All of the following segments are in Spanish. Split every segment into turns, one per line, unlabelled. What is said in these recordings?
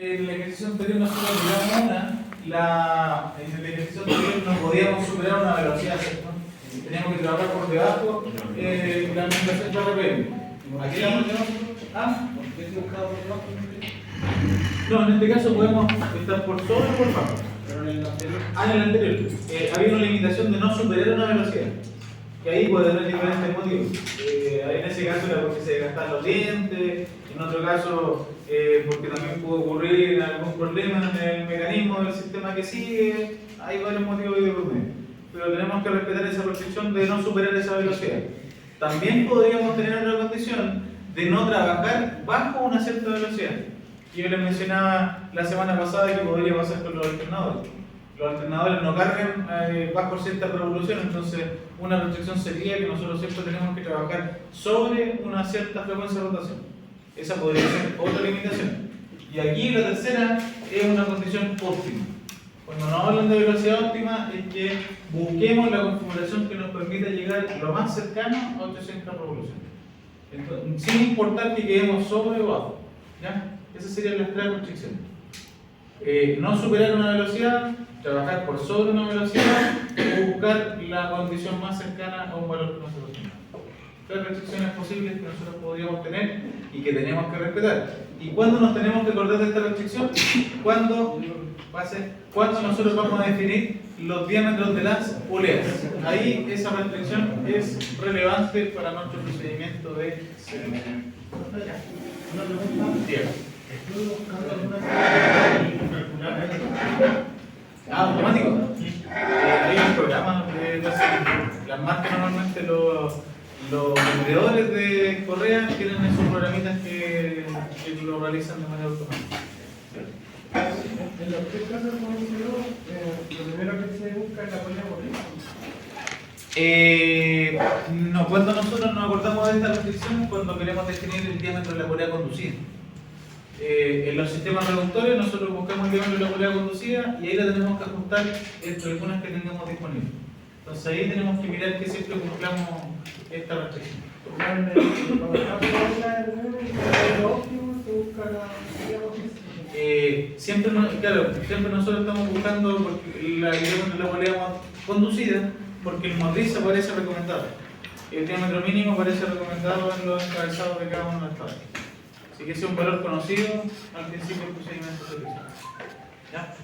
En el ejercicio anterior nosotros miramos en el ejercicio anterior no podíamos superar una velocidad, ¿cierto? Teníamos que trabajar por debajo la alimentación de RPM. Aquí la tenemos. ¿Ah? ¿Por qué se buscaba por debajo? No, en este caso podemos estar por sobre o por bajo. Pero en el anterior. En el anterior. Había una limitación de no superar una velocidad. Que ahí puede tener diferentes motivos. En ese caso era porque se desgastan los dientes, en otro caso porque también pudo ocurrir algún problema en el mecanismo del sistema que sigue. Hay varios motivos ahí de por medio. Pero tenemos que respetar esa restricción de no superar esa velocidad. También podríamos tener una condición de no trabajar bajo una cierta velocidad. Yo les mencionaba la semana pasada que podría pasar con los alternadores. Los alternadores no cargan bajo ciertas revoluciones, entonces una restricción sería que nosotros siempre tenemos que trabajar sobre una cierta frecuencia de rotación. Esa podría ser otra limitación. Y aquí la tercera es una condición óptima. Cuando nos hablan de velocidad óptima es que busquemos la configuración que nos permita llegar lo más cercano a 800 revoluciones. Entonces, sin importar que quedemos sobre o bajo. ¿Ya? Esas serían las tres restricciones. No superar una velocidad, trabajar por sobre una velocidad o buscar la condición más cercana a un valor que nosotros tenemos. Tres restricciones posibles que nosotros podríamos tener y que tenemos que respetar. ¿Y cuándo nos tenemos que acordar de esta restricción? Cuando nosotros vamos a definir los diámetros de las poleas. Ahí esa restricción es relevante para nuestro procedimiento de sedimento.
Una pregunta.
Diego.
¿Estoy buscando alguna
automático. Hay un programa de las marcas normalmente los vendedores de correa tienen esos programitas que lo realizan de manera automática.
En los tres casos, como dice yo, lo primero que se busca es la polea por
No, cuando nosotros nos acordamos de esta restricción, cuando queremos definir el diámetro de la polea conducida. En los sistemas reductores nosotros buscamos el diámetro de la polea conducida y ahí la tenemos que ajustar entre algunas que tengamos disponibles. Entonces ahí tenemos que mirar que siempre cumplamos esta restricción. Siempre nosotros estamos buscando el diámetro de la polea conducida porque el motriz aparece recomendado. El diámetro mínimo aparece recomendado en los encabezados de cada uno de los estados. Así que ese es un valor conocido al principio del procedimiento de selección. ¿Ya?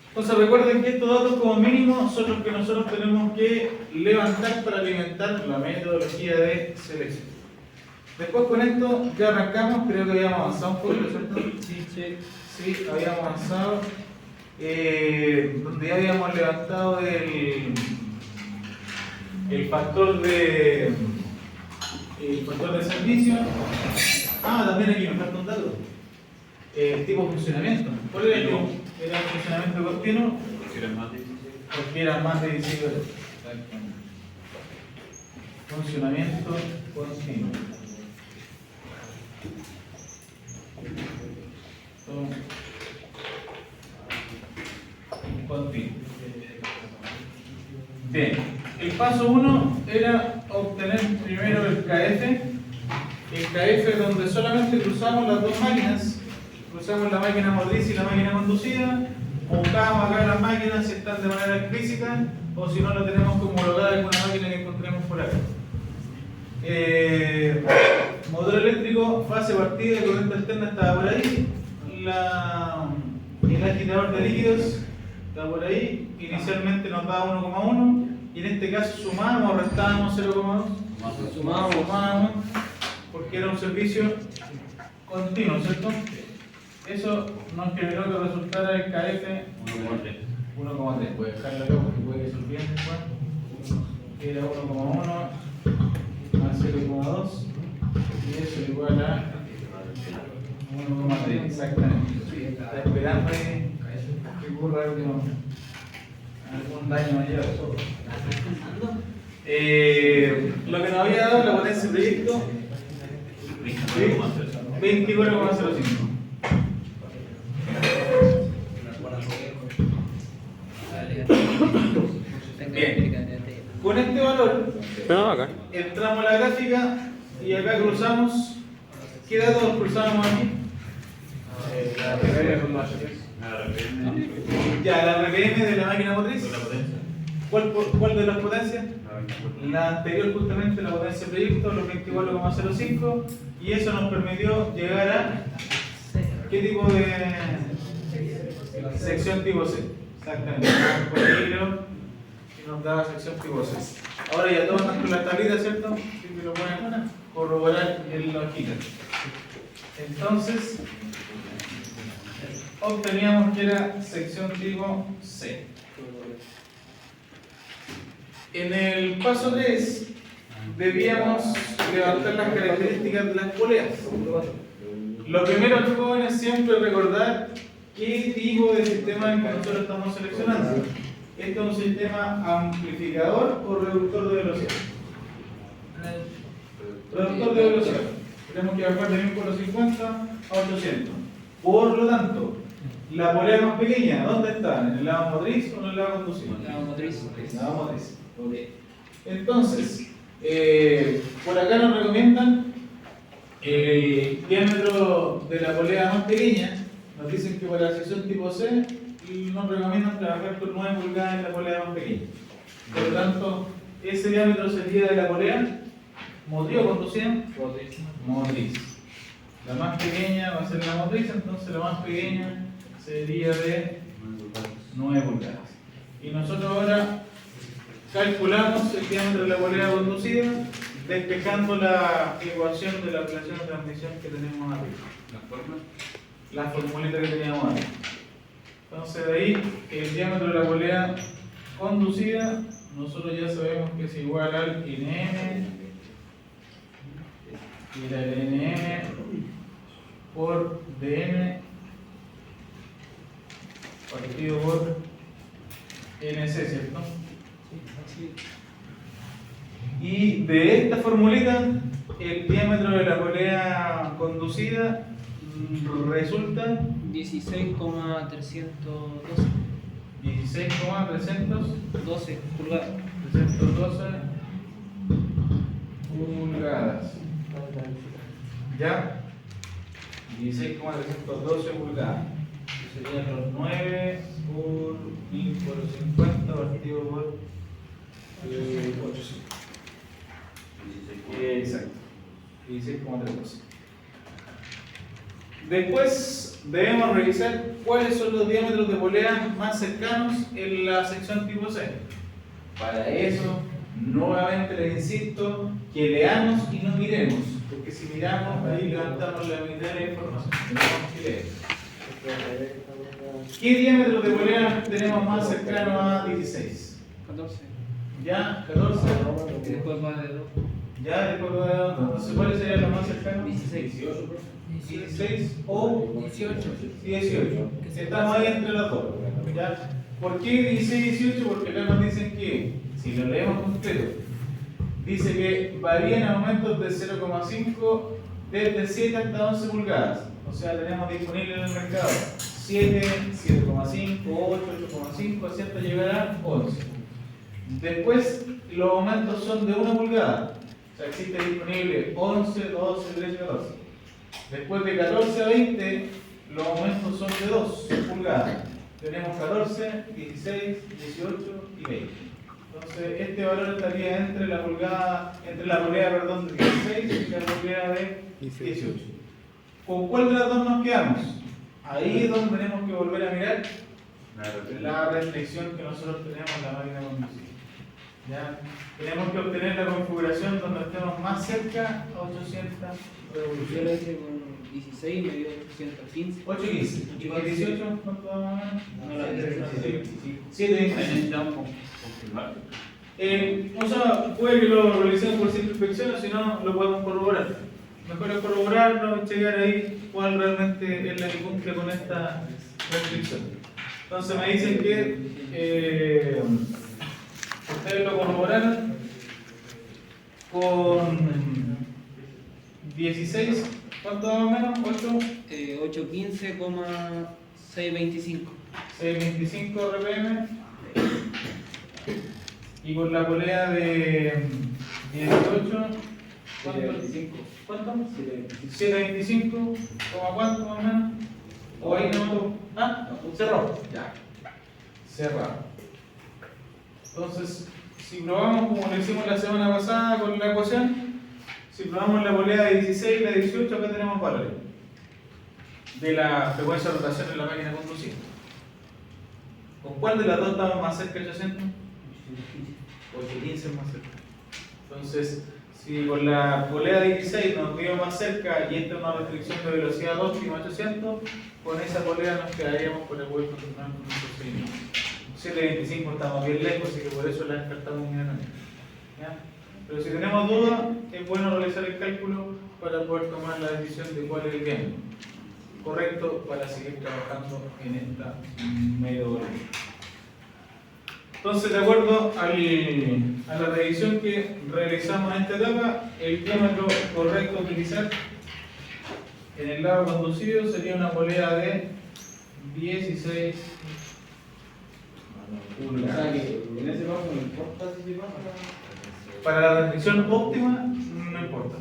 Entonces recuerden que estos datos como mínimo son los que nosotros tenemos que levantar para alimentar la metodología de selección. Después con esto ya arrancamos, creo que habíamos avanzado un poquito, ¿cierto? Sí, habíamos avanzado. Donde ya habíamos levantado el factor de servicio. También aquí nos falta un dato. El tipo de funcionamiento. ¿Cuál era el tipo? ¿Era el funcionamiento continuo? Porque eran más de 16 horas. Funcionamiento continuo. Continuo. Bien. El paso 1 era obtener primero el KF. El KF es donde solamente cruzamos las dos máquinas, cruzamos la máquina motriz y la máquina conducida, buscamos acá las máquinas si están de manera explícita o si no lo tenemos que homologar en una máquina que encontremos por acá. Motor eléctrico, fase partida y corriente alterna estaba por ahí, el agitador de líquidos está por ahí, inicialmente nos daba 1,1 y en este caso sumábamos o restábamos 0,2, sumábamos porque era un servicio continuo, ¿cierto? Eso nos generó que resultara el KF 1,3. Puede dejarlo acá porque puede que se olviden después. Era 1,1 más 0,2 y eso es igual a 1,3 exactamente. Está esperando ahí que ocurra algún daño mayor. Lo que nos había dado la potencia del proyecto 24,05. Bien. Con este valor entramos a la gráfica y acá cruzamos. ¿Qué datos cruzamos aquí? La RPM. Ya, la RPM de la máquina motriz. ¿Cuál de las potencias? La anterior, justamente, la potencia de proyecto, los 24,05, y eso nos permitió llegar a ¿qué tipo de sección tipo C? Exactamente, por equilibrio y nos daba sección tipo C. Ahora ya todos están con la tablita, ¿cierto? Sí, que lo pueden corroborar en la hojita. Entonces, obteníamos que era sección tipo C. En el paso 3 debíamos levantar las características de las poleas. Lo primero, jóvenes, siempre recordar qué tipo de sistema que nosotros estamos seleccionando. ¿Esto es un sistema amplificador o reductor de velocidad? Reductor de velocidad. Tenemos que bajar de 1450 a 800. Por lo tanto, la polea más pequeña, ¿dónde está? ¿En el lado motriz o en el lado conducido?
La motriz.
La motriz. Okay. Entonces, por acá nos recomiendan el diámetro de la polea más pequeña. Nos dicen que para la sección tipo C nos recomiendan trabajar con 9 pulgadas en la polea más pequeña. Por lo tanto, ese diámetro sería de la polea motriz o conducida. Motriz. La más pequeña va a ser la motriz, entonces la más pequeña sería de 9 pulgadas. Y nosotros ahora calculamos el diámetro de la polea conducida despejando la ecuación de la relación de transmisión que tenemos arriba. La formulita que teníamos arriba. Entonces de ahí el diámetro de la polea conducida nosotros ya sabemos que es igual al NN y la NN por DN partido por NC, ¿cierto? Y de esta formulita, el diámetro de la polea conducida resulta
16,312
16,312
pulgadas.
pulgadas. ¿Ya? 16,312 pulgadas. Serían los 9 por 1450 partido por 800. Exacto. 16,312. Después debemos revisar cuáles son los diámetros de polea más cercanos en la sección tipo C. Para eso, nuevamente les insisto que leamos y no miremos, porque si miramos ahí levantamos la mitad de la información. Tenemos que leer. ¿Qué diámetro de polea tenemos más cercano a 16?
14.
¿Ya? 14.
Y después va de 2.
Ya, después va de 2. Entonces, ¿cuáles serían los más cercanos?
16.
16 o
18.
18. Estamos ahí entre los dos. ¿Ya? ¿Por qué 16 y 18? Porque acá nos dicen que, si lo leemos completo, dice que varían aumentos de 0,5 desde 7 hasta 11 pulgadas. O sea, tenemos disponible en el mercado 7, 7,5, 8, 8,5, hasta llegar a 11. Después, los aumentos son de 1 pulgada. O sea, existe disponible 11, 12, 13, 14. Después de 14 a 20, los aumentos son de 2 pulgadas. Tenemos 14, 16, 18 y 20. Entonces, este valor estaría entre la polea de 16 y la polea de 18. ¿Con cuál de las dos nos quedamos? Ahí es donde tenemos que volver a mirar la restricción que nosotros tenemos en la máquina conducida. ¿Ya? Tenemos que obtener la configuración donde estemos más cerca a 800
Yo lo
revoluciones.
hice con 16 y me dio 815.
815. ¿Y con 18 cuánto va más o menos?
No lo sé.
7,25. O sea, puede que lo realicemos por simple inspección, o si no, lo podemos corroborar. Mejor es corroborarlo, chequear ahí cuál realmente es la que cumple con esta restricción. Entonces me dicen que ustedes lo corroboraron con 16, ¿cuánto más o menos? 8,
815,625.
625 RPM. Y con la polea de 18, ¿cuánto?
725.
¿Cuánto? 725, ¿cómo cuánto más o menos? ¿O ahí no? Ah, cerró. Ya. Cerrado. Entonces, si probamos como lo hicimos la semana pasada con la ecuación, si probamos la polea de 16 y la 18, acá tenemos valores de la frecuencia de rotación en la máquina conducida. ¿Con cuál de las dos estamos más cerca de 800? 815 es más cerca. Entonces, si con la polea de 16 nos dio más cerca y esta es una restricción de velocidad óptima 800, con esa polea nos quedaríamos con el poder continuar con nuestro procedimiento. 725 estamos bien lejos, así que por eso la descartamos inmediatamente. ¿Ya? Pero si tenemos dudas, es bueno realizar el cálculo para poder tomar la decisión de cuál es el bien correcto para seguir trabajando en esta metodología. Entonces, de acuerdo a la revisión que realizamos en esta etapa, el diámetro correcto a utilizar en el lado conducido sería una polea de 16 pulgadas.
En ese caso no importa si se pasa.
Para la restricción óptima, no importa.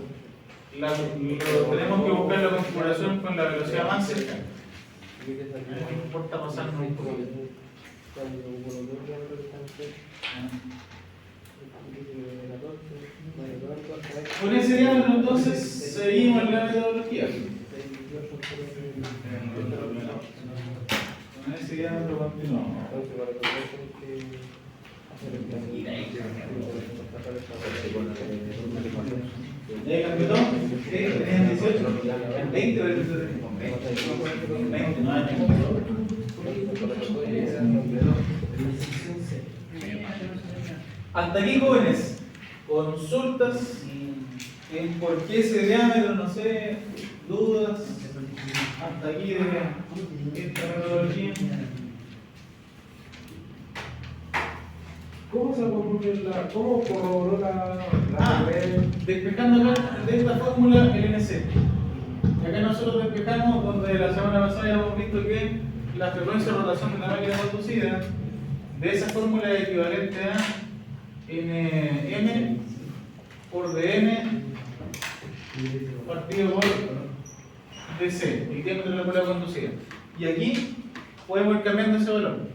Tenemos que buscar la configuración con la velocidad más cercana. No importa pasarnos un poco. Con ese diámetro entonces seguimos la metodología. Con ese diámetro continuamos. ¿Ya cambió todo? ¿Sí? ¿Tenían 18? ¿En 20 o en 20? No, hasta aquí, jóvenes, consultas en por qué ese diámetro, no sé, dudas, hasta aquí de esta metodología.
¿Cómo se cómo corroboró la
Despejando acá de esta fórmula el NC. Y acá nosotros despejamos donde la semana pasada ya hemos visto que la frecuencia de rotación de la máquina conducida de esa fórmula es equivalente a Nm por dm partido por dc, el diámetro de la polea conducida. Y aquí podemos ir cambiando ese valor.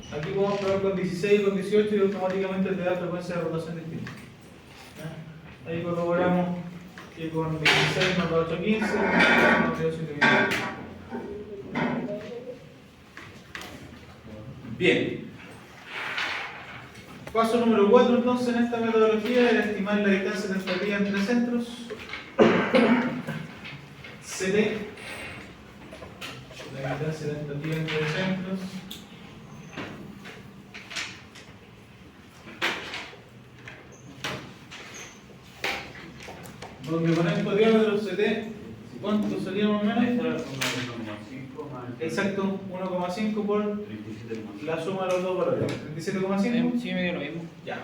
Aquí podemos probar con 16 y con 18 y automáticamente te da frecuencia de rotación distinta. ¿Ya? Ahí corroboramos que con 16 nos da 815, con 18 nos da 720. Bien. Paso número 4 entonces en esta metodología era estimar la distancia tentativa entre centros. CD. La distancia tentativa entre centros. Donde con estos diámetros CD, ¿cuánto sería más o menos? Exacto, 1,5 por la suma de los dos valores. 37,5.
Sí, me dio lo mismo.
Ya.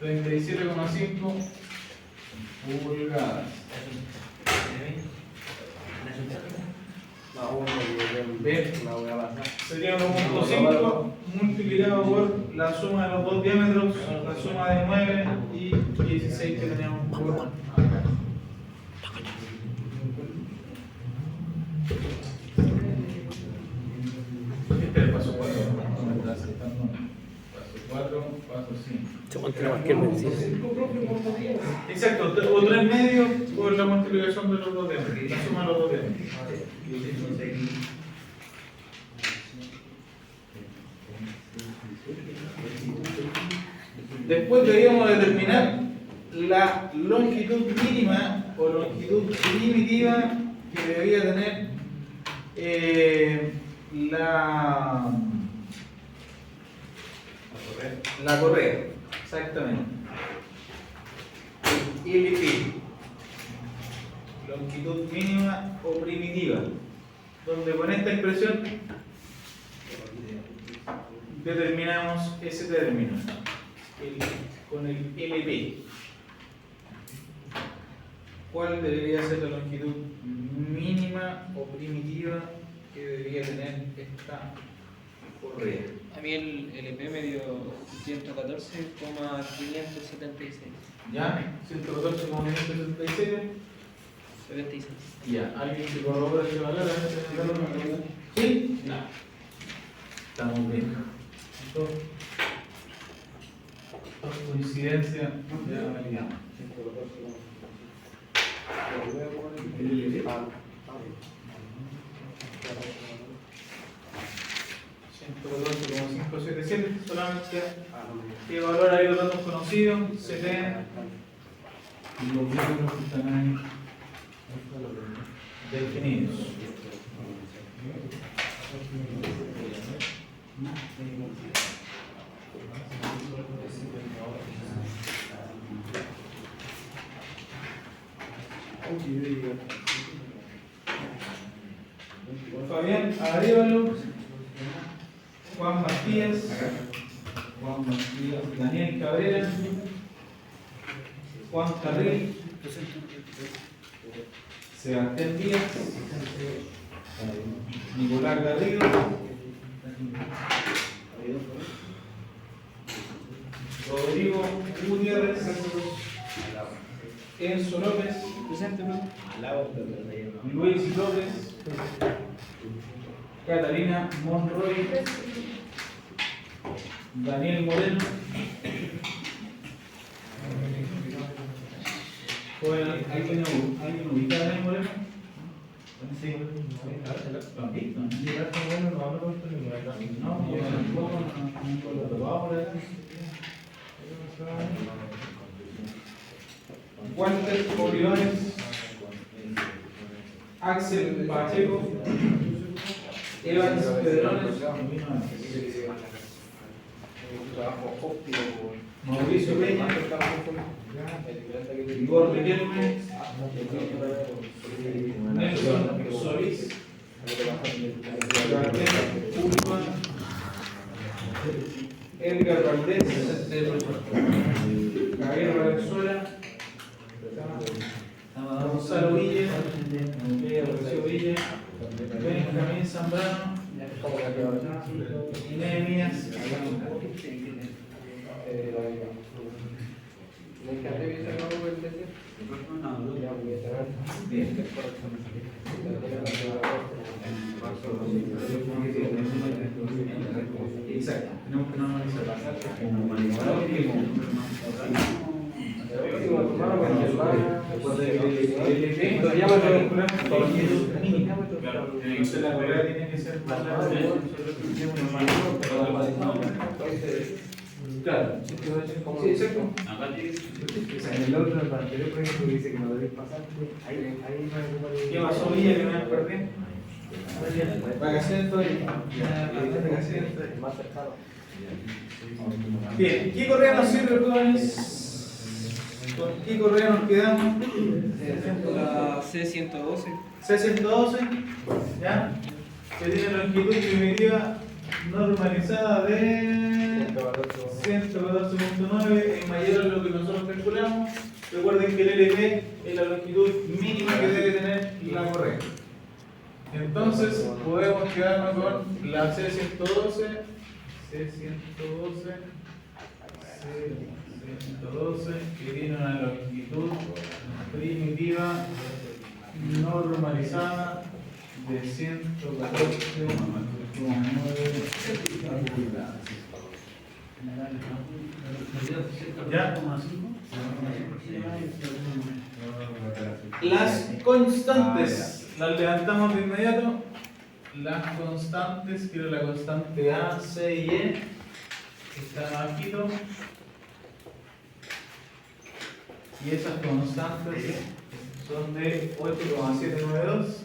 37,5 pulgadas. Bien. Sería 1,5 multiplicado por la suma de los dos diámetros, la suma de 9 y 16 que teníamos por acá. Este es el paso 4. No me está aceptando. Paso 4, paso 5. Exacto, o 3 medios por la multiplicación de los dos diámetros, la suma de los dos diámetros. Después deberíamos determinar la longitud mínima o longitud primitiva que debería tener la correa. Exactamente. El LP. Longitud mínima o primitiva. Donde con esta expresión determinamos ese término. Con el LP. ¿Cuál debería ser la longitud mínima o primitiva que debería tener esta correa?
A mí el LP me dio 114,576.
¿Ya? 114,976.
76.
Ya, ¿alguien que corrobora ese valor? ¿Sí? No. Estamos bien. Dos coincidencias, ya validamos. 114,577, solamente que valor hay los datos conocidos, se leen y los números que están ahí definidos. Fabián Arevalo, Juan Matías, Daniel Cabrera, Juan Carril, Sebastián Díaz, Nicolás Garrido, Rodrigo Gutiérrez, Enzo López, Luis López, Catalina Monroy, Daniel Moreno, ¿alguien ubicado a Daniel Moreno? Sí, ¿lo han visto? No, yo tampoco, no lo hago por ahí. Walter Olivares, Axel Pacheco, Evans Pedrones, Mauricio Peña, Igor Riquelme, Nelson Solís, Ulman, Edgar Valdés, Javier Valenzuela, Gonzalo Villa, Rocío Villa, Benjamín Zambrano, Nehemías, exacto, tenemos que normalizar. Entonces la regla tiene que ser más larga. Claro, sí, exacto.
En el otro, el anterior, por ejemplo, dice que no debes pasar.
¿Qué pasó, Villa, que me perdí? Vacaciones todavía.
Más cercano.
Bien, ¿qué correa nos sirve, jóvenes? ¿Con qué correa nos quedamos?
La C112.
C112, ¿ya? Que tiene longitud primitiva normalizada de 114.9, es mayor a lo que nosotros calculamos. Recuerden que el LP es la longitud mínima que debe tener la correa. Entonces podemos quedarnos con la C112, que tiene una longitud primitiva normalizada de 114,9 pulgadas. ¿Ya? Las constantes las levantamos de inmediato. Las constantes, quiero la constante A, C y E, que están abajito. Y esas constantes son de 8,792.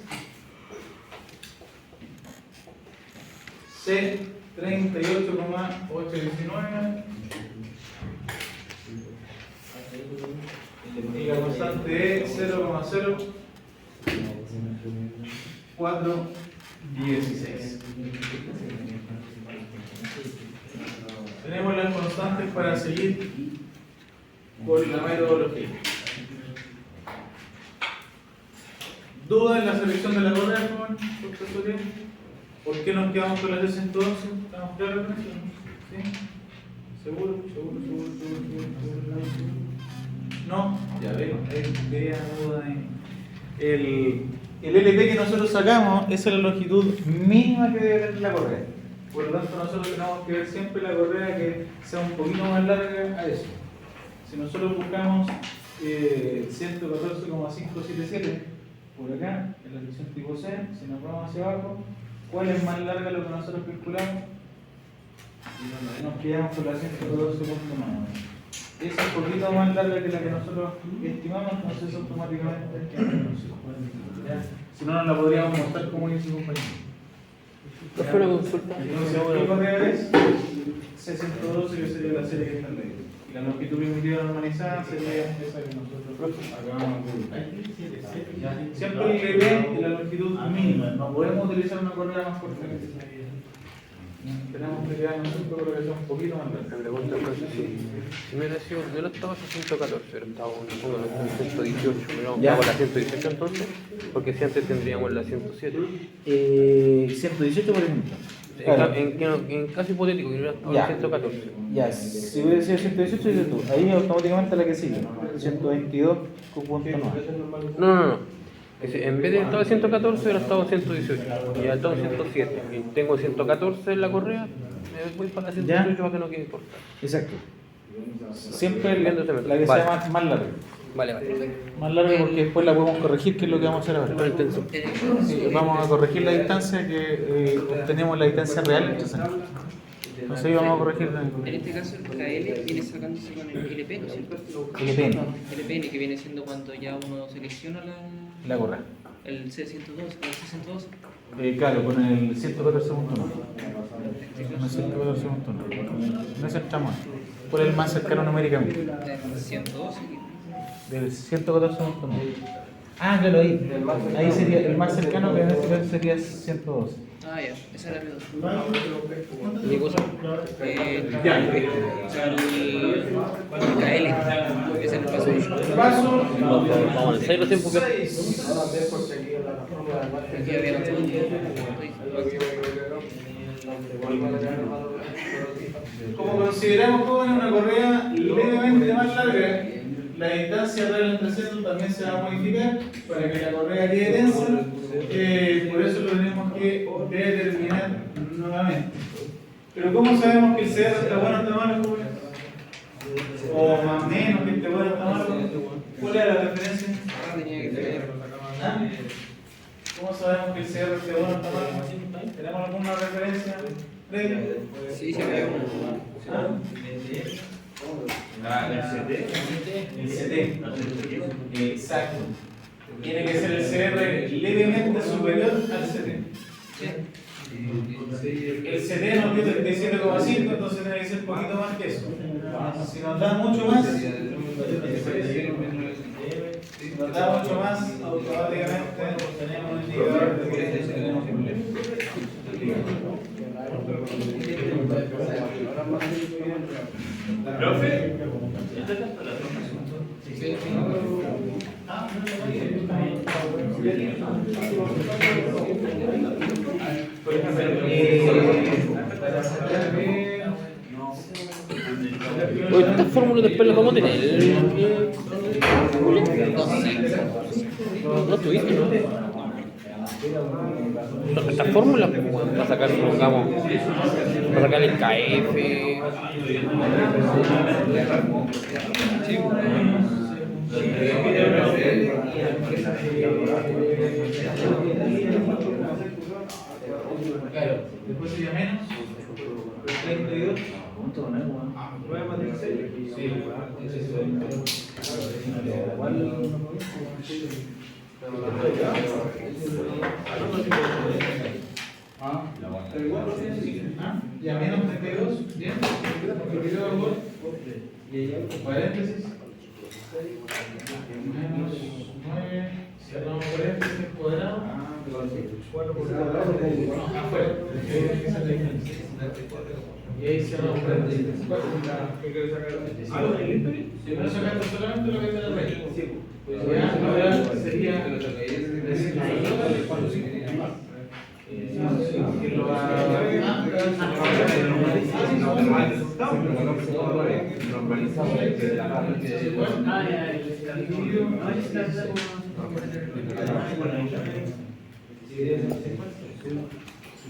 C, 38,819. Y la constante E, 0,0416. Tenemos las constantes para seguir con la metodología. ¿Duda en la selección de la correa, joven? ¿Por qué nos quedamos con la C112? ¿Estamos claros con eso? ¿Sí? ¿Seguro? ¿No? Ya veo, veía duda ahí. el LP que nosotros sacamos, esa es la longitud mínima que debe tener la correa. Por lo tanto, nosotros tenemos que ver siempre la correa que sea un poquito más larga a eso. Si nosotros buscamos 114,577 por acá, en la sección tipo C, si nos vamos hacia abajo, ¿cuál es más larga lo que nosotros calculamos? Nos quedamos con la 114,9. Esa es un poquito más larga que la que nosotros estimamos, entonces automáticamente ¿ya? Si no, no la podríamos mostrar como dice su compañero.
¿Qué fue la consulta?
Entonces, ¿qué correa es? C112, que sería la serie que está en ley. Y la longitud primitiva normalizada sería esa que nosotros acabamos de buscar. Siempre el LP y la longitud mínima. No podemos utilizar una correa más corta que esa. Tenemos que quedarnos siempre con la que sea un poquito más larga.
Me pregunto entonces si me hubiera sido, yo no estaba a 114, pero estaba en 118, me hubiéramos quedado con la 118 entonces, porque si antes tendríamos la 107.
118 por ejemplo. Claro.
En caso hipotético, que hubiera estado en 114.
Ya, si hubiera sido 118, dices tú, ahí automáticamente la que sigue, 122,9.
No. En vez de estar en 114, hubiera estado en 118. Y ya estado en 107. Y tengo 114 en la correa, me voy para la 118 para que no quede corta.
Exacto. Siempre la que sea más larga.
Vale.
Más larga porque después la podemos corregir, que es lo que vamos a hacer ahora.
Con el tensor.
Sí, vamos a corregir la distancia que obtenemos la distancia real entre centros. Entonces ahí vamos a corregir la
En este caso el KL viene sacándose con el LP, ¿no es cierto?
LPN,
LPN, que viene siendo cuando ya uno selecciona
la correa.
el C102, el C102.
Claro, con el 114.1. Con el 114.1. No centramos. ¿Cuál es el más cercano numéricamente?
El 112.
Del 114.1. Ah, claro, ahí sería el más cercano, que en este caso sería 112.
Ah, ya, esa era mi duda.
¿Qué cosa?
Ya.
El KL, ese es el paso.
Paso.
Vamos al 6 recién porque...
Aquí había otro.
Como consideramos jóvenes una correa levemente más larga, la distancia real entre centros también se va a modificar para que la correa quede densa. Por eso lo tenemos que determinar nuevamente. Pero ¿cómo sabemos que el CR está bueno o está malo, jóvenes? O más o menos que esté bueno o está malo. ¿Cuál es la referencia? ¿Ah? ¿Cómo sabemos que el CR esté bueno o está malo? ¿Tenemos alguna referencia previa?
Sí, se ve.
El CD. Exacto. Tiene que ser el CR levemente superior al CD. El CD nos dio 37,5, entonces tiene que ser un poquito más que eso. Si nos da mucho más, automáticamente tenemos un indicador de que tenemos problemas.
¿Profe?
Oye, estas fórmulas después las vamos a tener. No estuviste, ¿no? Estas fórmulas para sacar, supongamos, para sacar el KF. Sí.
Claro, después sería menos. 32. Sí, ya menos 32, bien, paréntesis, menos 9, cerramos paréntesis, cuadrado, afuera, y ahí cerramos paréntesis. Pero sacando solamente lo que está en el medio. Ya, ahora sería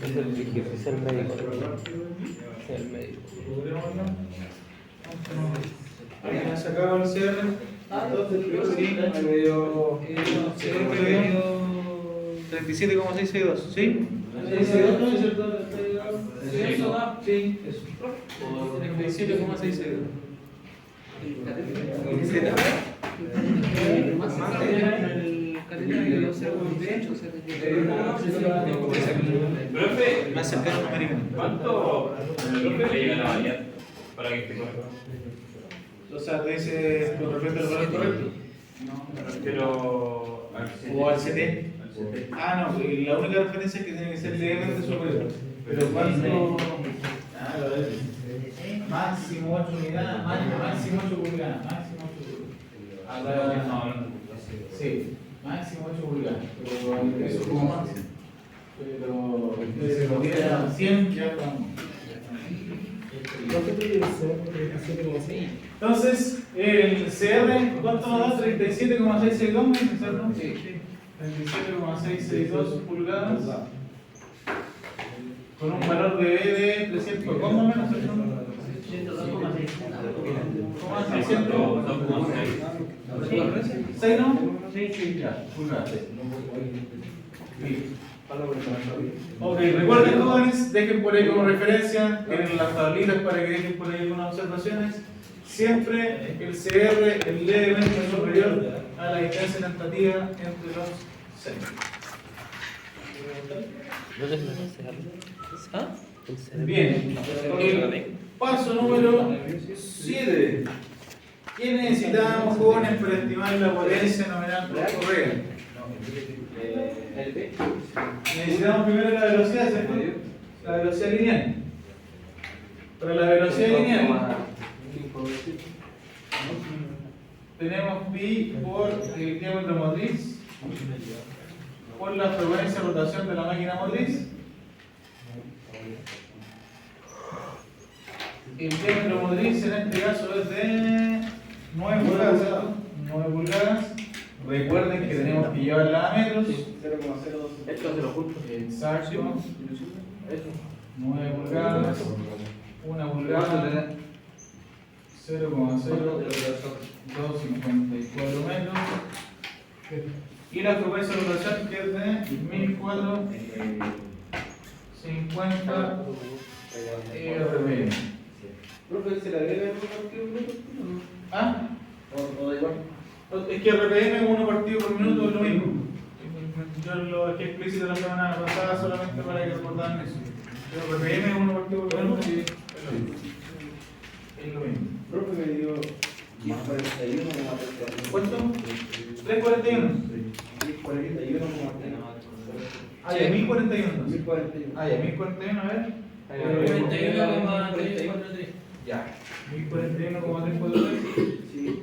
Es el médico. Es el médico.
¿Alguien ha sacado el cierre? Sí, me dio 37,662, ¿sí? 662, ¿no es cierto? Sí, eso da, sí, eso. 37,662.
Más el calendario 0,28,
Profe, más cercano a americano.
¿Cuánto le llega la variante para que esté correcto?
O sea, te dice con respecto al valor correcto.
Pero
O al CT. Ah, no, y la única referencia es que tiene que ser levemente superior. Pero ¿cuánto? Ah, lo es. Máximo 8 unidades, máximo 8 pulgadas, máximo 8 pulgadas. Ah, sí, máximo 8 pulgadas. Pero eso como máximo. Pero si lo diera 100, ya estamos. Entonces, el CR, ¿cuánto nos da? 37,662, ¿cierto? Sí. 37,662 pulgadas. Con un valor de B de 300, ¿cómo menos? 6, ¿no? 6, ya, pulgadas. Ok, recuerden jóvenes, dejen por ahí como referencia, tienen las tablitas para que dejen por ahí algunas observaciones. Siempre el CR es levemente superior a la distancia tentativa entre los centros.
¿Dónde es la CR?
¿Ah?
Bien, el paso número 7. ¿Qué necesitamos, jóvenes, para estimar la potencia nominal por correa? Necesitamos primero la velocidad, ¿cierto? La velocidad lineal. Para la velocidad lineal tenemos pi por el diámetro motriz por la frecuencia de rotación de la máquina motriz. El diámetro motriz en este caso es de 9 pulgadas, ¿cierto? 9 pulgadas. Recuerden que tenemos que llevarla a metros. 0,02.
esto se lo junto.
Exacto. 9 pulgadas. 1 pulgada. 0,0254 metros. Y la frecuencia de rotación que es de 1450 RPM.
Profe, ¿se le agrega el partido minuto?
¿Ah?
¿O da igual?
Es que RPM 1 partido por minuto es lo mismo. Yo lo dejé explícito la semana pasada solamente para que recordaran eso. Pero RPM 1 partido por minuto y es lo mismo. Es lo mismo.
Profe, me dio 41,31.
¿Cuánto? 341.
41,31.
Ah, ya, 1041.
1041.
Ah, ya, 1041, a ver.
41,343.
Ya. 1041,343.
Sí.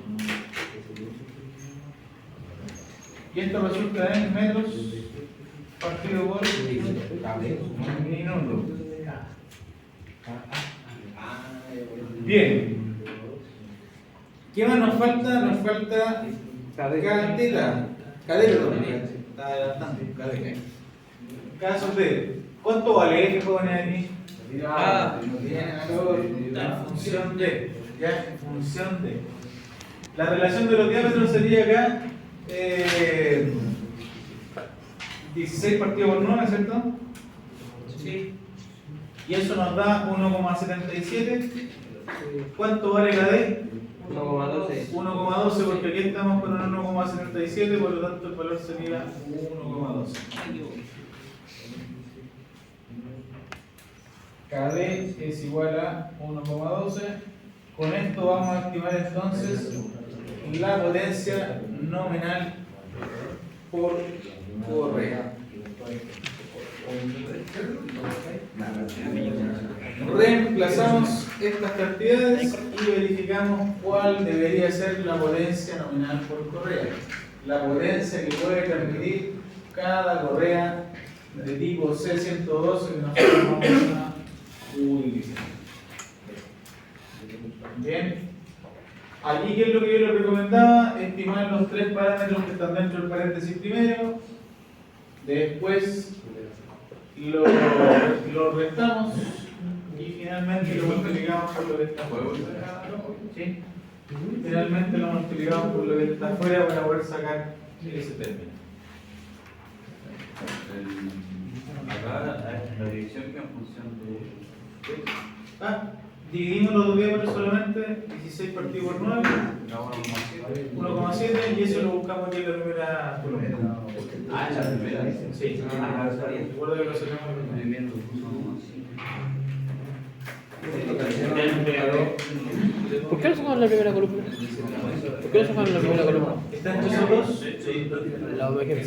Y esto resulta en metros partido por minuto. Bien. ¿Qué más nos falta? Nos falta cadeta. Está adelantando. Cadeta. Caso de. ¿Cuánto vale F, jóvenes aquí? En función de. Ya, en función de. La relación de los diámetros sería acá 16 partido por 9, ¿cierto?
Sí.
Y eso nos da 1,77. ¿Cuánto vale la D?
1,12.
1,12 porque aquí estamos con un 1,77, por lo tanto el valor sería 1,12. KD es igual a 1,12. Con esto vamos a estimar entonces la potencia nominal por correa. Reemplazamos estas cantidades y verificamos cuál debería ser la potencia nominal por correa. La potencia que puede transmitir cada correa de tipo C112 que nosotros vamos a utilizar. Bien. Aquí, ¿qué es lo que yo les recomendaba? Estimar los tres parámetros que están dentro del paréntesis primero. Después lo restamos y finalmente lo multiplicamos por lo que está afuera. ¿Sí? Finalmente lo multiplicamos por lo que está afuera para poder sacar ese término.
Acá la dirección que en función de.
Dividimos los dos diámetros solamente, 16 partido por 9, 1,7 y eso lo buscamos aquí en la primera columna.
Ah, la primera.
Sí, recuerda que lo sacamos primero.
¿Por qué no sacaron la primera columna? ¿Por qué no sacaron la primera columna?
¿Están entre esos dos?
La OMG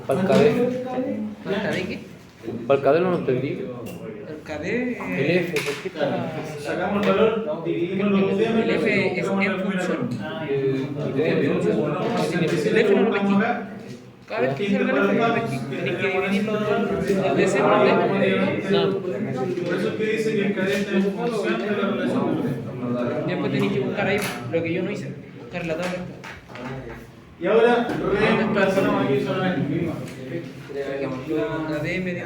para el KD.
¿El KD qué?
Para el KD no lo entendí.
El KD.
El F, ¿por qué está?
Sacamos el valor, dividimos los dos diámetros.
El F
y
es
buscamos
en
la primera
función.
columna.
El F no lo pesqué. Cada vez que salga el F, tenés que dividirlo del DC por el D.
No.
Por eso es que dice que el cadete es función de la relación.
Después tenés que buscar ahí lo que yo no hice, buscar la tabla.
Y ahora reemplazamos aquí solamente.
La D medio.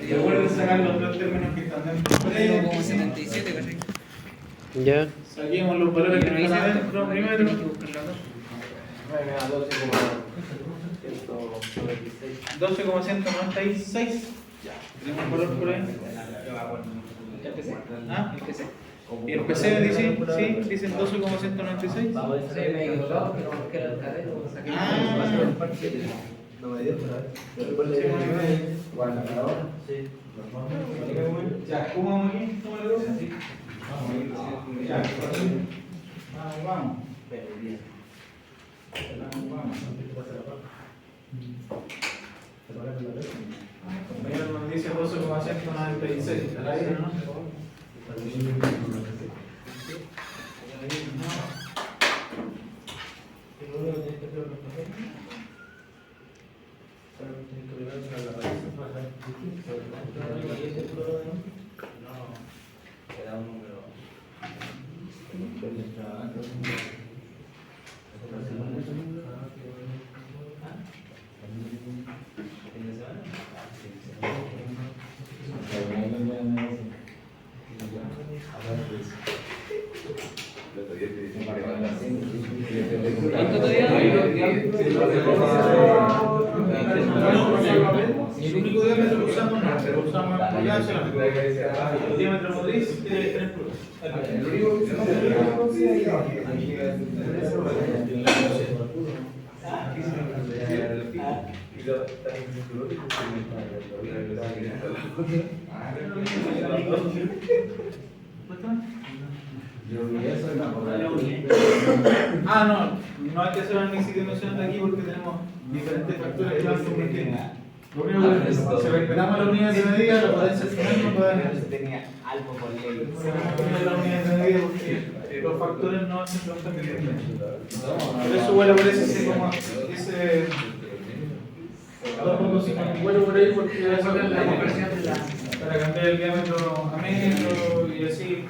Y recuerden sacar los dos términos que están dentro.
Como 77, ¿cachai?
Ya.
Saquemos los valores que
Yo no hice
están
esto,
adentro primero.
tenés que buscar la tabla.
12,196. Tenemos el valor por ahí.
El PC.
¿Ah?
El PC.
¿Y el PC dice? Sí, dicen 12,196.
Sí, me he equivocado, pero porque era el KD, lo saqué.
No me dio,
Ya, ¿cómo vamos aquí? ¿Cómo le doy? Ya, vamos. Compañero nos dice 12,196. ¿Está ahí, no?
Queda un número.
¿Cuánto todavía?
El único diámetro que usamos no, pero usamos ya solamente. El diámetro motriz tiene 3 pulgadas. El único que no hay que hacer análisis de dimensión de aquí porque tenemos diferentes factores que van convirtiendo. Lo único que si respetamos las unidades de medida, la potencia final no puede haber.
Tenía algo por ley.
Las unidades de medida porque los factores no hacen los cambios. Por eso vuela por ese como ese 2.5 vuelo por ahí porque va a sacar la conversión para cambiar el diámetro a metro y así.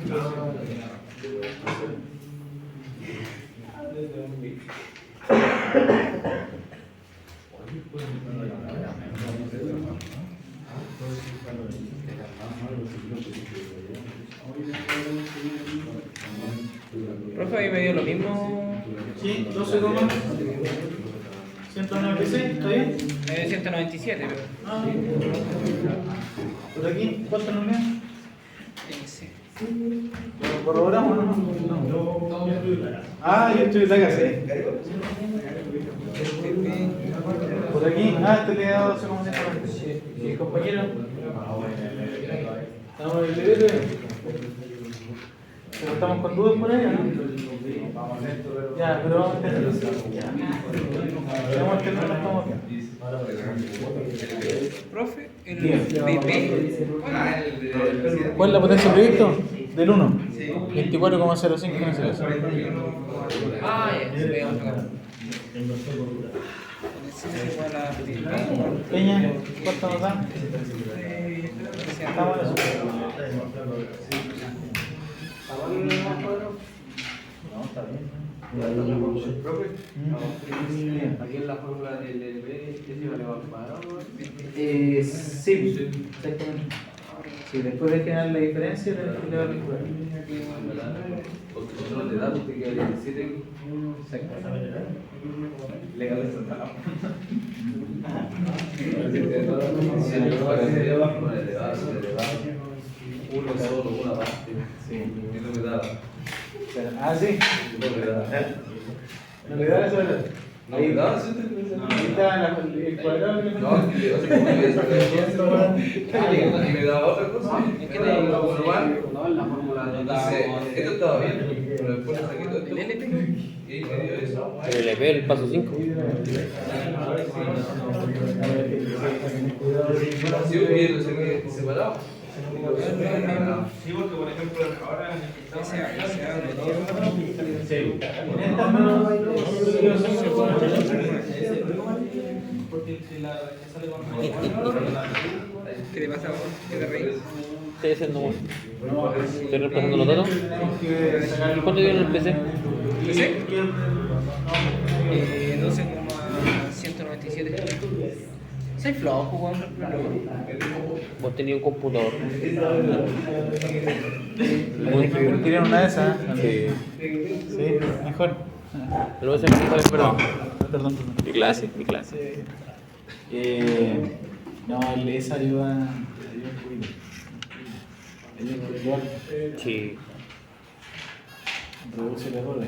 Profe, ahí me dio lo mismo.
Sí, 12,196, ¿está bien?
Me dio 197, pero.
Ah, por aquí, ¿cuánto nos queda?
Sí.
¿Lo corroboramos o no? Ah, yo estoy acá, sí. Por aquí, este le da 12,196. ¿Y compañero? ¿Estamos en el deber? ¿Pero estamos con dudas por ahí o no? Ya, pero vamos a entenderlo. Vamos a entenderlo, estamos bien.
Profe, el
Bien.
BP.
¿Cuál es la potencia del proyecto? Del 1. 24,05 no sé eso.
Ah, ya, se ve otro acá.
Peña, ¿cuánto nos da? Estamos en eso. No, está bien.
Aquí en la fórmula del LB, ¿qué se vale más?
Sí, exactamente. Sí, después de generar la diferencia, le va a calcular.
Control de datos te quedaría 17 aquí. Legal de Santa. Uno solo, una parte.
Sí.
Es lo que da.
Ah, sí.
Lo que da.
No le da eso.
Ahí da, sí.
Ahí está el cuadrado que
No, es que yo sé cómo y me daba otra cosa. Es que te digo, normal. No, en la fórmula. Entonces, esto estaba bien, pero después le saqué todo esto. Y ahí me dio eso.
El LP, el paso 5.
Sí, porque lo saqué separado.
Sí, porque por ejemplo ahora
¿Qué te pasa? ¿Qué te reís?
Estoy haciendo bueno. Estoy reemplazando los datos. ¿Cuánto viene el PC?
¿PC? 12,197. Soy flojo, weón.
Vos tenías un computador.
¿Quieren una de esas?
Sí.
Sí, mejor.
Pero vos siempre sabes, perdón.
Perdón.
Mi clase.
No, esa ayuda un poquito.
Sí.
Reduce el error.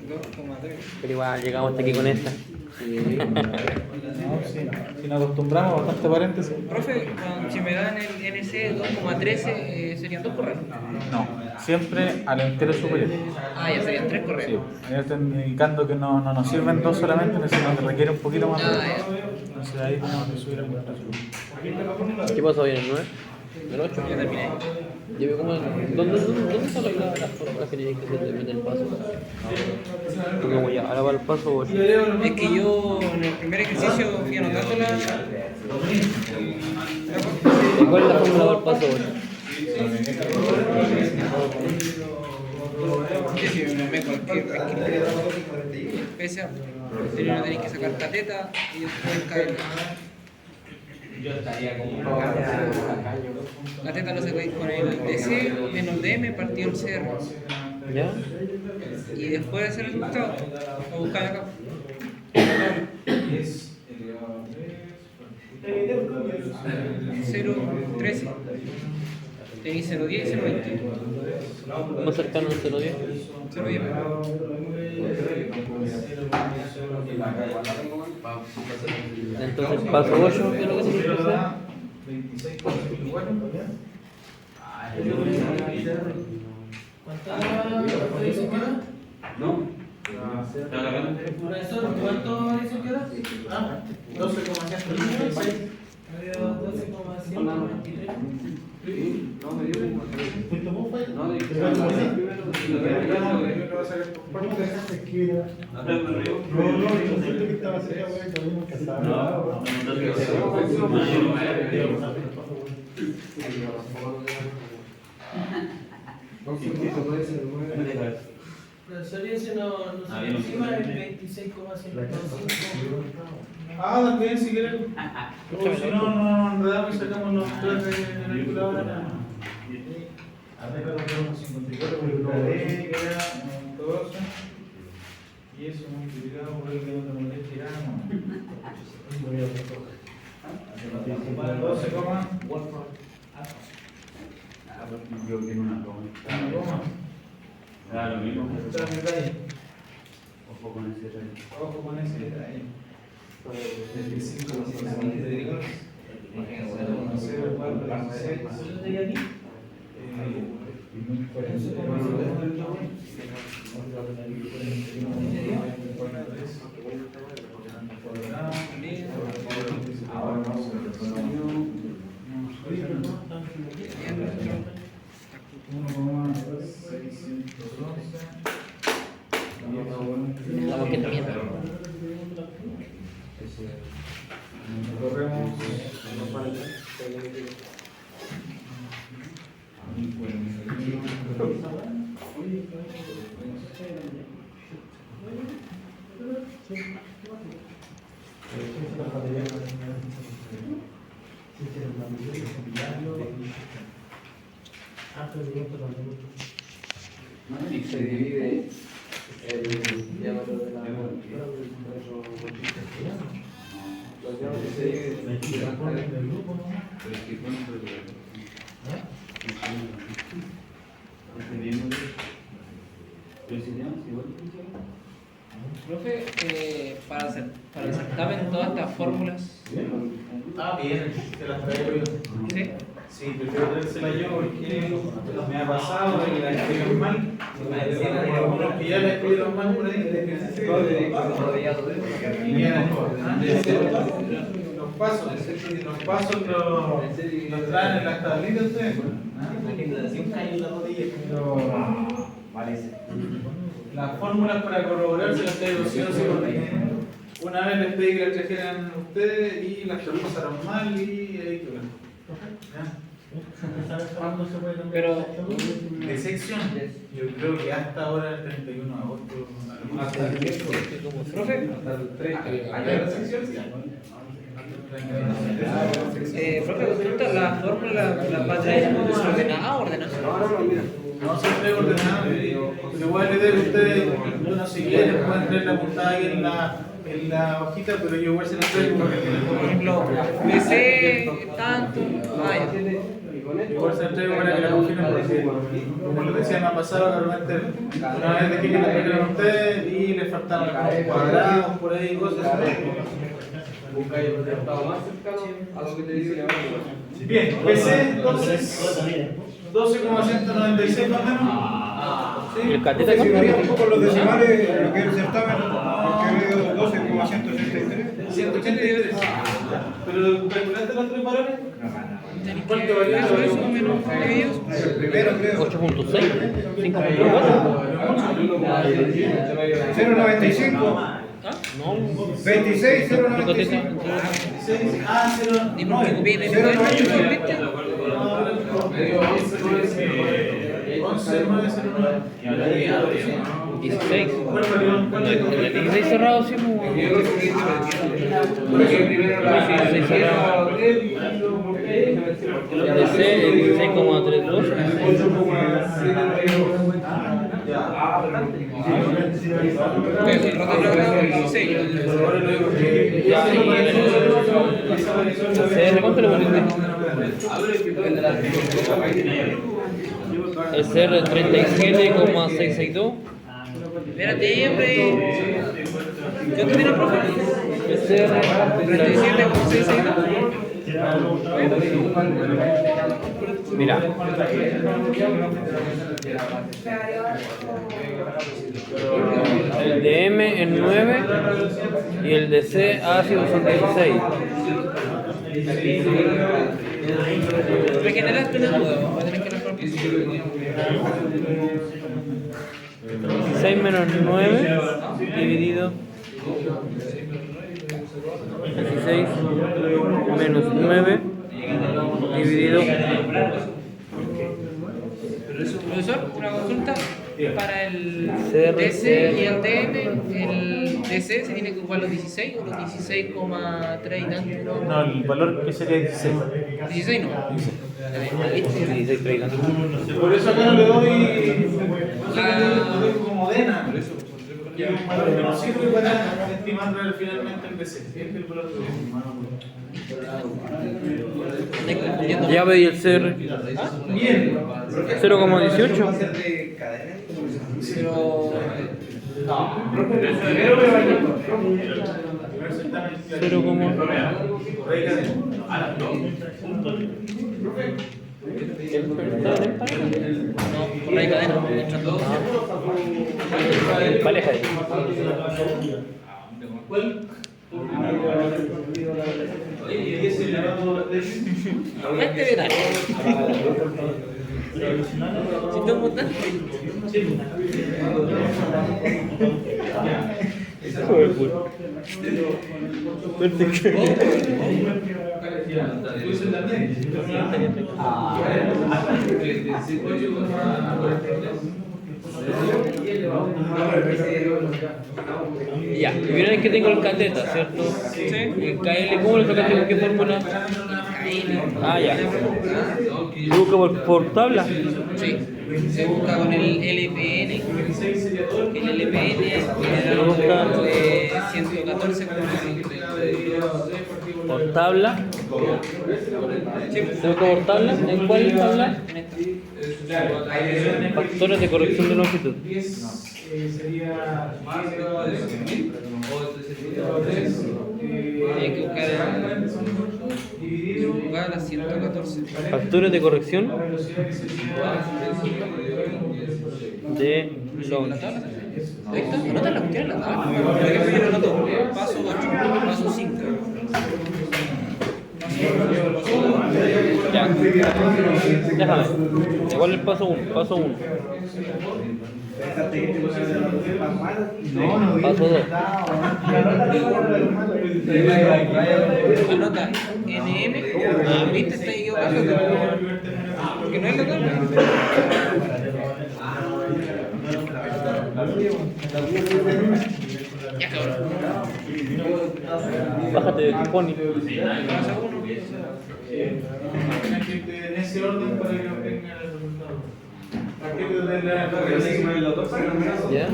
2,3.
Pero igual llegamos hasta aquí con esta.
Sí. Si nos acostumbramos, bastante paréntesis.
Profe, si me dan el NC 2,13, serían 2 correos.
No, siempre al entero superior.
Ah, ya serían 3
Sí,
correos.
ahí están indicando que no nos sirven dos solamente, sino que requiere un poquito más.
Ah, ya.
Entonces ahí tenemos que subir el contrato.
¿Qué pasó hoy en el 9? ¿El 8?
Ya terminé.
Llevé como ¿Dónde solo hay las fórmulas que tienes que hacer de el paso? Porque como ya, ahora va el paso 8.
Es que yo en el primer ejercicio fui anotando la.
¿Cuál es la fórmula del paso 8?
Que si me nomé cualquier PSA, primero tenéis que sacar cateta y después KL. La teta lo sacáis con el DC menos DM partido el CR.
¿Ya?
Y después de hacer el resultado, lo buscáis acá. 0,13. Tenéis 0,10 y 0,20.
Más cercano al 010.
0,10.
Entonces paso 8, ¿qué es lo que tienes que hacer?
26,54.
¿No?
Profesor, ¿cuánto dice que era?
12,196.
12,193.
No, me dio un.
¿Fuiste vos, Fay?
No, de
Profesor, y ese no se encima del 26,195.
Ah, también si quieren. O si no, nos enredamos y sacamos los tres de la calculadora. Arriba tenemos 54 por el KD, que era 12. Y eso multiplicado por el que no te moleste ya, no. 12,
Yo quiero una coma. Da lo mismo. Ojo con ese rey.
Ojo con ese detalle. 25,
Estamos que también.
corremos
Se divide el diámetro de la los diámetros se dividen
Pero es que pone un prototipo. Este mismo. Pero si tenemos igual funciona.
Profe, para el certamen todas estas fórmulas,
Ah, bien, te las traigo yo.
¿sí?
Sí, prefiero traérsela yo porque me ha pasado y la escriben mal. Algunos que ya la escribieron mal por ahí. Y ya, los pasos los traen en las tablitas ustedes. Las fórmulas para corroborar se las traigo sí o sí porque una vez les pedí que las trajeran ustedes y las pasaron mal y ahí quedó.
¿Cuándo se puede cambiar?
Pero,
De sección, yo creo que hasta ahora el 31 de agosto.
hasta el miércoles.
profe,
Hasta el 30. ¿Allá la sección? Sí.
profe, consulta, la fórmula la va a traer desordenada o ordenada.
No se esté ordenado, le voy a leer a ustedes, no sé qué, les pueden traer la apuntada ahí en la hojita, pero yo igual se las traigo porque
Por ejemplo, DC, tanto,
igual se las traigo para que la cogieran porque, como les decía, me ha pasado realmente una vez dejé que la trajeran ustedes y les faltaron algunos cuadrados por ahí, cosas así.
Busca el resultado más cercano a lo que te dice la fórmula.
Bien, PC entonces 12,196 más o menos.
¿Y el cateta
Si
cuánto?
varía un poco los decimales, lo que es el certamen, porque he leído 12,183.
183. ¿Pero calculaste los tres valores? ¿Cuál te valió?
Eso menos divididos.
El primero creo.
8.6, 5.4.
0,95.
No,
26,
el cateta.
0,95.
0.
¿Y por qué copié de nuevo? 16. El 16 cerrado, sí,
Yo lo que hice, porque primero la
16 cerrado. El DC, el 16,32. CR, ¿cuánto le volviste? El CR 37,662.
Espérate, hombre. ¿Cuánto tiene el profe?
El CR
37,662.
Mira. El de M es 9 y el de C ácido son 16.
Me generaste una duda, voy a tener que responder.
16 menos 9 dividido 16 menos 9 dividido.
Profesor, una consulta. Para el
CR,
DC y el DM, el DC se tiene que ocupar los 16 o los 16,3 y tanto.
No, el valor que sería 16.
16 no.
16, 30.
Por eso acá no le doy. No doy como DENA. Y es un valor que no sirve para estimar finalmente el DC. Es el valor de
Ya veí el CR.
Bien.
0,18.
Pero.
0,
No, por la cadena, entran todos.
vale ahí.
¿Cuál? Oye, ¿y ese elevado de
Este verano. Si te montas.
Hijo de puta. Suerte que. Ya, y miren que tengo el cateta, ¿cierto?
Sí.
El KL, ¿cómo lo sacaste? ¿Con qué fórmula? Ah, ya. ¿Y busca por tabla?
Sí, se busca con el LPN. El LPN es de 114
¿Por tabla? ¿Se busca por tabla? ¿En cuál tabla? Factores de corrección de longitud.
10 sería
Hay que buscar
dividido
buscar a 114.
Factores de corrección
la velocidad que sería
de
¿La tabla? Ahí está, anota la cuestión en la tabla. Por ejemplo, yo lo anoto. Paso 8, paso 5.
Ya. Déjame. ¿Cuál es el paso 1? Paso 1. Paso 2.
Anota NM. Ah, viste, está equivocado. Porque no es la tabla. Ya cabrón.
Bájate de tu pony.
en ese orden para que obtengan el resultado. Partir de la
¿Ya?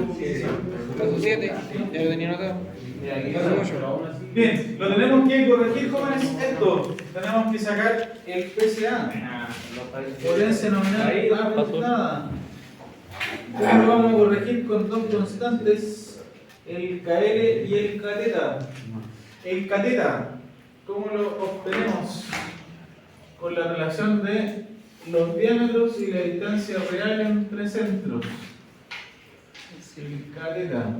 Paso 7. Ya lo tenía anotado. Paso 8.
Bien, lo tenemos que corregir, jóvenes, esto. Tenemos que sacar el PSA. Potencia nominal ajustada. Lo vamos a corregir con dos constantes, el KL y el catheta. El catheta, ¿cómo lo obtenemos? Con la relación de los diámetros y la distancia real entre centros. El catheta.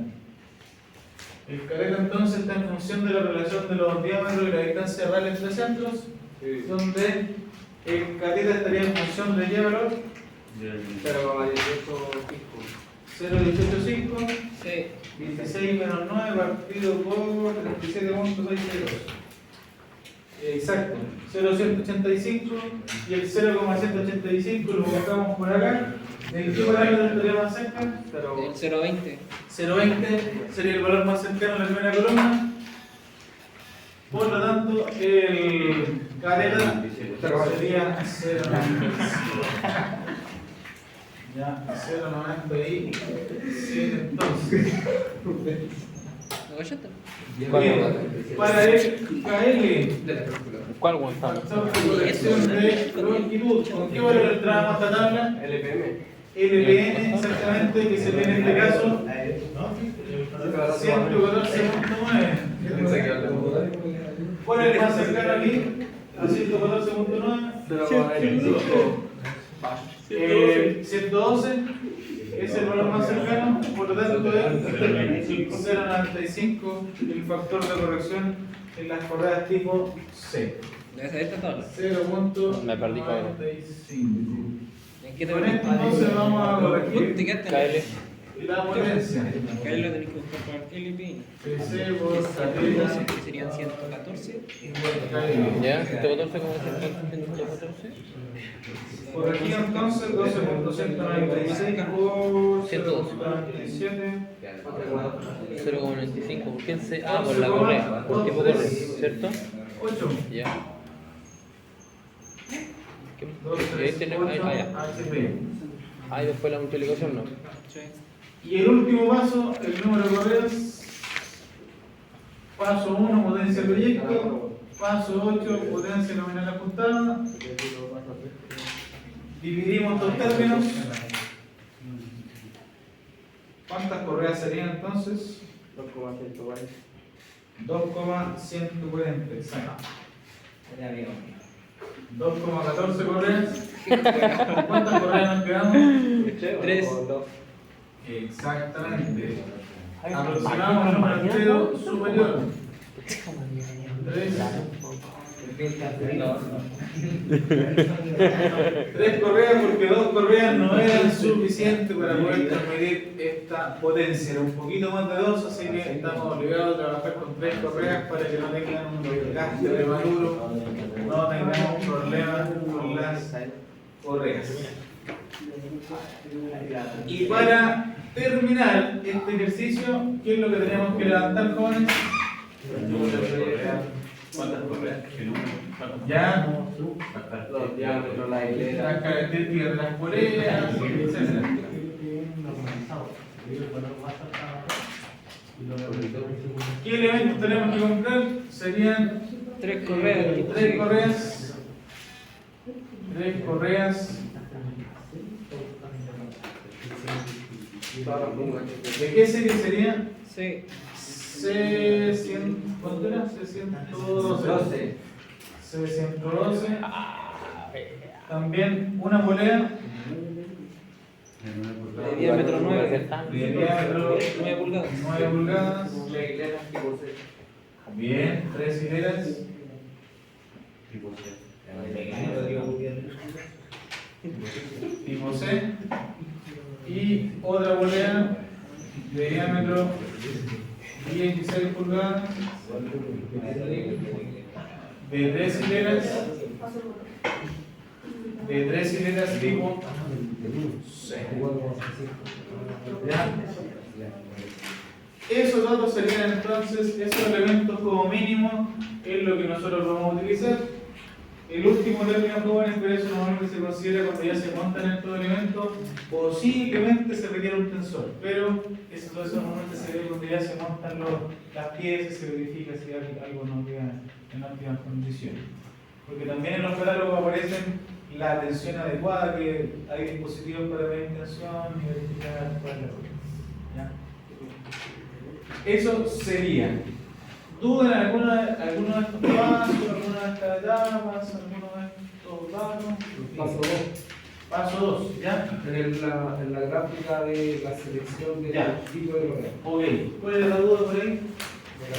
El catheta entonces está en función de la relación de los diámetros y la distancia real entre centros, donde el catheta estaría en función de qué valor? 0,185.
Sí.
26 menos 9 partido por 37.662. Exacto, 0,185 y el 0,185 lo buscamos por acá. ¿De qué parámetro estaría más cerca?
El 0,20.
0,20 sería el valor más cercano a la primera columna. Por lo tanto, el catheta sería 0,95. Ya, 0,97 entonces.
¿Lo cachaste?
Bien, para el KL,
¿Cuál guantánamo?
factor de corrección de longitud. ¿Con qué valor entramos a esta tabla? LPN, exactamente, que sería en este caso 114.9. ¿Cuál es el más cercano aquí? A 114.9. 112 es el valor más cercano, por lo tanto es 0,95 el factor de corrección en las correas tipo C.
Debe ser esta tabla.
0.95.
Me perdí, cabrón.
¿En qué te
Con esto entonces vamos a
Te
corregir
quedaste
KL.
la potencia.
Acá lo tenés que buscar por LPN.
PC por catheta
Que serían 114.
igual KL.
¿Ya? 114, ¿cómo se llama? 114.
Corregir entonces 12.196 por
112.
0.97.
0,95. ¿Por quién se.? Ah, por la correa. Por tipo correa, ¿cierto?
8.
Ya. ¿Qué?
2,
Y ahí
3,
tenemos.
8
Ah, ya.
HP.
Ah, y después la multiplicación, ¿no?
Sí.
Y el último paso, el número de correas. Paso 1, potencia proyecto. Paso 8, potencia nominal ajustada. Dividimos dos términos. ¿Cuántas correas serían entonces? 2,140, exacto. 2,14 correas. ¿Cuántas correas nos quedamos?
3.
Exactamente. Aproximamos el número entero superior. 3. 3 correas porque 2 correas no eran suficientes para poder transmitir esta potencia. Era un poquito más de 2, así que estamos obligados a trabajar con 3 correas para que no tengan un desgaste prematuro, no tengamos problemas con las correas. Y para terminar este ejercicio, ¿qué es lo que tenemos que levantar, jóvenes?
¿Cuántas correas?
Ya,
Los diámetros, la hilera.
las características de las poleas, etc. ¿Qué elementos tenemos que comprar? Serían
3 correas.
tres correas. Tres correas. ¿De qué serie sería?
Sí.
C100, ¿cuánto era? C112. C112. También una polea
De diámetro 9.
de diámetro
9 pulgadas.
9 pulgadas.
La hilera tipo C.
Bien, 3 hileras. Tipo C. Y otra polea de diámetro 16 pulgadas. De 3 hileras. De 3 hileras tipo C. ¿Ya? Esos datos serían entonces, esos elementos como mínimo, es lo que nosotros vamos a utilizar. El último término, jóvenes, pero eso normalmente se considera cuando ya se montan estos elementos, posiblemente se requiere un tensor, pero eso normalmente se ve cuando ya se montan las piezas, se verifica si algo no queda en óptimas condiciones. Porque también en los catálogos aparecen la tensión adecuada, que hay dispositivos para medir tensión y verificar cuál es la ruta. ¿Ya? Eso sería. ¿Dudan alguno de estos pasos, alguna de estas etapas, alguno de estos datos?
Paso 2.
Paso 2, ¿ya?
En la gráfica de la selección del
Ya.
tipo de correa.
Ok. ¿Cuál es la duda por ahí?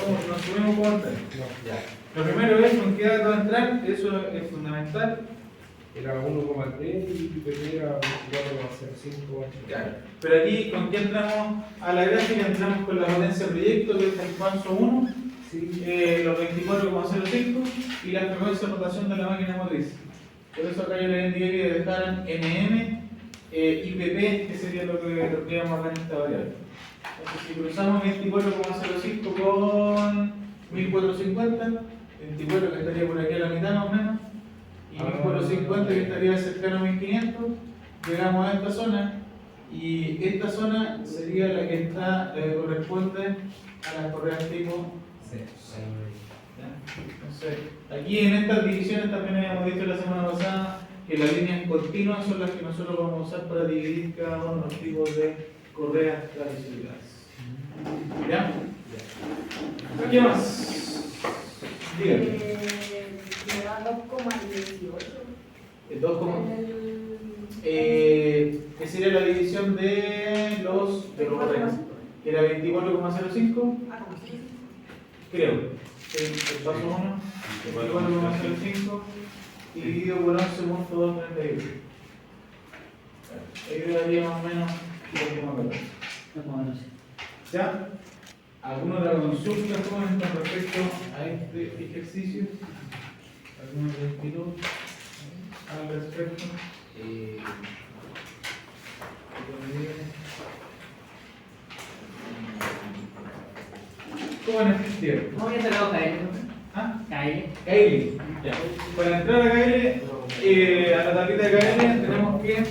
¿Cómo nos subimos cómo entrar? Lo primero es con qué dato entrar, eso es fundamental.
Era 1,3 y PP era 24,05.
Claro. Pero aquí, ¿con qué entramos a la gráfica? Entramos con la potencia proyecto, que es el paso 1, los 24,05 y la frecuencia de rotación de la máquina motriz. Por eso acá yo les indiqué que dejaran NM y PP, que sería lo que tendríamos acá en esta variable. Entonces, si cruzamos 24,05 con 1450, 24 que estaría por aquí a la mitad más o menos, y 1450 que estaría cercano a 1500, llegamos a esta zona, y esta zona sería la que corresponde a las correas tipo C. Entonces, aquí en estas divisiones también habíamos dicho la semana pasada que las líneas continuas son las que nosotros vamos a usar para dividir cada uno de los tipos de correas tradicionales. ¿Ya? ¿Qué más? Dígame.
Me da 2,18.
El 2, ¿qué sería la división de los correas? ¿Era 24,05? Creo. El paso 1, 24,05 dividido por 11,231. Ahí quedaría más o menos 2,14. ¿Ya? ¿Alguna otra consulta, jóvenes, con respecto a este ejercicio? ¿Alguna inquietud al respecto? Jóvenes, cristianos.
¿Cómo había sacado KL?
¿Ah?
KL.
KL. Ya. Para entrar a KL, a la tablita de KL, tenemos que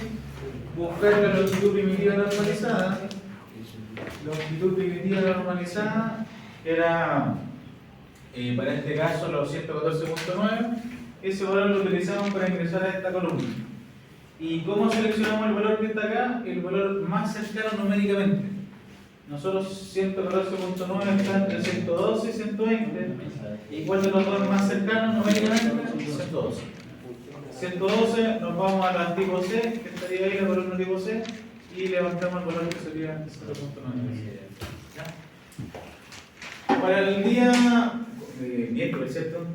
buscar la longitud primitiva normalizada. Longitud primitiva normalizada era, para este caso, los 114.9. Ese valor lo utilizamos para ingresar a esta columna. ¿Y cómo seleccionamos el valor que está acá? El valor más cercano numéricamente. Nosotros 114.9 está entre 112 y 120. ¿Y cuál de los dos es más cercano numéricamente? 112. 112 nos vamos a la tipo C, que estaría ahí la columna tipo C, y levantamos el valor que sería 0.9. ¿Ya? Para el día miércoles, ¿cierto?